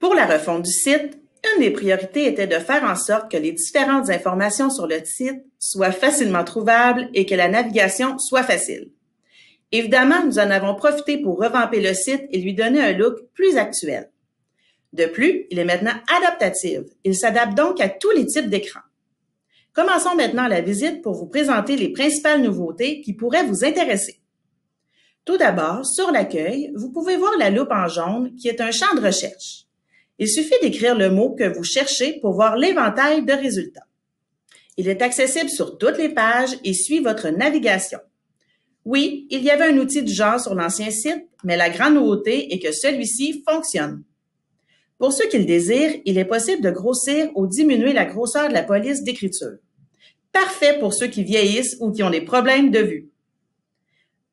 Pour la refonte du site, une des priorités était de faire en sorte que les différentes informations sur le site soient facilement trouvables et que la navigation soit facile. Évidemment, nous en avons profité pour revamper le site et lui donner un look plus actuel. De plus, il est maintenant adaptatif. Il s'adapte donc à tous les types d'écrans. Commençons maintenant la visite pour vous présenter les principales nouveautés qui pourraient vous intéresser. Tout d'abord, sur l'accueil, vous pouvez voir la loupe en jaune qui est un champ de recherche. Il suffit d'écrire le mot que vous cherchez pour voir l'éventail de résultats. Il est accessible sur toutes les pages et suit votre navigation. Oui, il y avait un outil du genre sur l'ancien site, mais la grande nouveauté est que celui-ci fonctionne. Pour ceux qui le désirent, il est possible de grossir ou diminuer la grosseur de la police d'écriture. Parfait pour ceux qui vieillissent ou qui ont des problèmes de vue.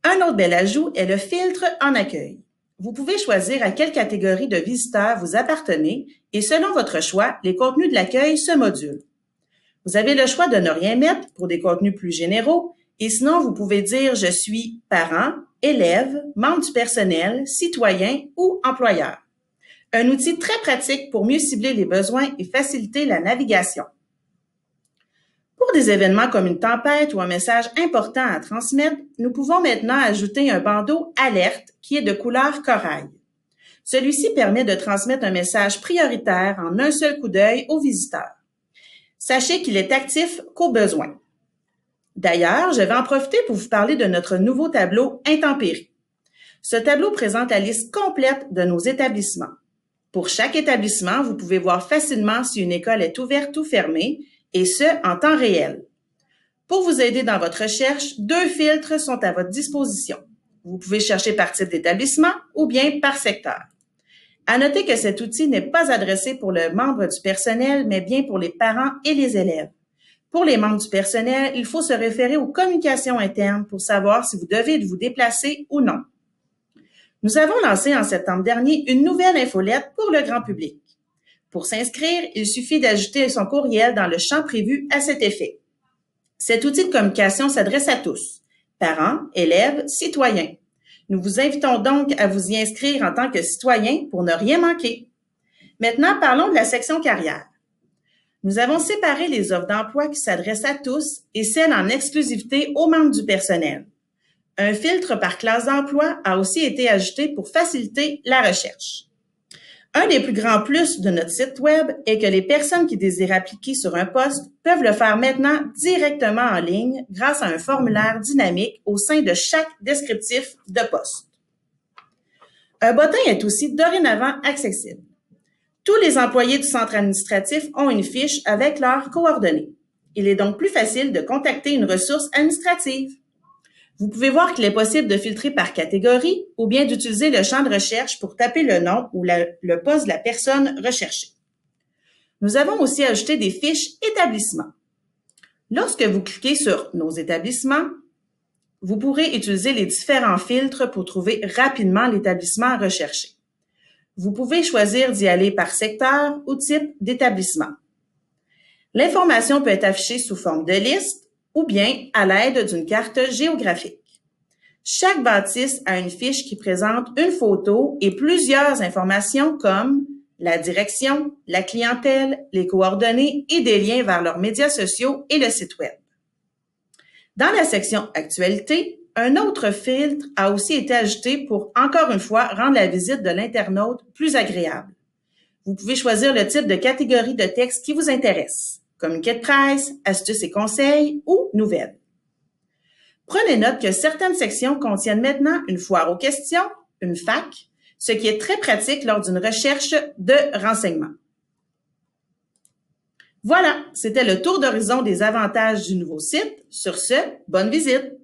Un autre bel ajout est le filtre en accueil. Vous pouvez choisir à quelle catégorie de visiteurs vous appartenez et selon votre choix, les contenus de l'accueil se modulent. Vous avez le choix de ne rien mettre pour des contenus plus généraux et sinon vous pouvez dire « Je suis parent, élève, membre du personnel, citoyen ou employeur ». Un outil très pratique pour mieux cibler les besoins et faciliter la navigation. Pour des événements comme une tempête ou un message important à transmettre, nous pouvons maintenant ajouter un bandeau alerte qui est de couleur corail. Celui-ci permet de transmettre un message prioritaire en un seul coup d'œil aux visiteurs. Sachez qu'il est actif qu'au besoin. D'ailleurs, je vais en profiter pour vous parler de notre nouveau tableau intempéries. Ce tableau présente la liste complète de nos établissements. Pour chaque établissement, vous pouvez voir facilement si une école est ouverte ou fermée, et ce, en temps réel. Pour vous aider dans votre recherche, 2 filtres sont à votre disposition. Vous pouvez chercher par type d'établissement ou bien par secteur. À noter que cet outil n'est pas adressé pour le membre du personnel, mais bien pour les parents et les élèves. Pour les membres du personnel, il faut se référer aux communications internes pour savoir si vous devez vous déplacer ou non. Nous avons lancé en septembre dernier une nouvelle infolette pour le grand public. Pour s'inscrire, il suffit d'ajouter son courriel dans le champ prévu à cet effet. Cet outil de communication s'adresse à tous, parents, élèves, citoyens. Nous vous invitons donc à vous y inscrire en tant que citoyen pour ne rien manquer. Maintenant, parlons de la section carrière. Nous avons séparé les offres d'emploi qui s'adressent à tous et celles en exclusivité aux membres du personnel. Un filtre par classe d'emploi a aussi été ajouté pour faciliter la recherche. Un des plus grands plus de notre site Web est que les personnes qui désirent appliquer sur un poste peuvent le faire maintenant directement en ligne grâce à un formulaire dynamique au sein de chaque descriptif de poste. Un bottin est aussi dorénavant accessible. Tous les employés du centre administratif ont une fiche avec leurs coordonnées. Il est donc plus facile de contacter une ressource administrative. Vous pouvez voir qu'il est possible de filtrer par catégorie ou bien d'utiliser le champ de recherche pour taper le nom ou le poste de la personne recherchée. Nous avons aussi ajouté des fiches établissements. Lorsque vous cliquez sur « Nos établissements », vous pourrez utiliser les différents filtres pour trouver rapidement l'établissement recherché. Vous pouvez choisir d'y aller par secteur ou type d'établissement. L'information peut être affichée sous forme de liste ou bien à l'aide d'une carte géographique. Chaque bâtisse a une fiche qui présente une photo et plusieurs informations comme la direction, la clientèle, les coordonnées et des liens vers leurs médias sociaux et le site Web. Dans la section Actualité, un autre filtre a aussi été ajouté pour, encore une fois, rendre la visite de l'internaute plus agréable. Vous pouvez choisir le type de catégorie de texte qui vous intéresse. Communiqué de presse, astuces et conseils ou nouvelles. Prenez note que certaines sections contiennent maintenant une foire aux questions, une FAQ, ce qui est très pratique lors d'une recherche de renseignements. Voilà, c'était le tour d'horizon des avantages du nouveau site. Sur ce, bonne visite!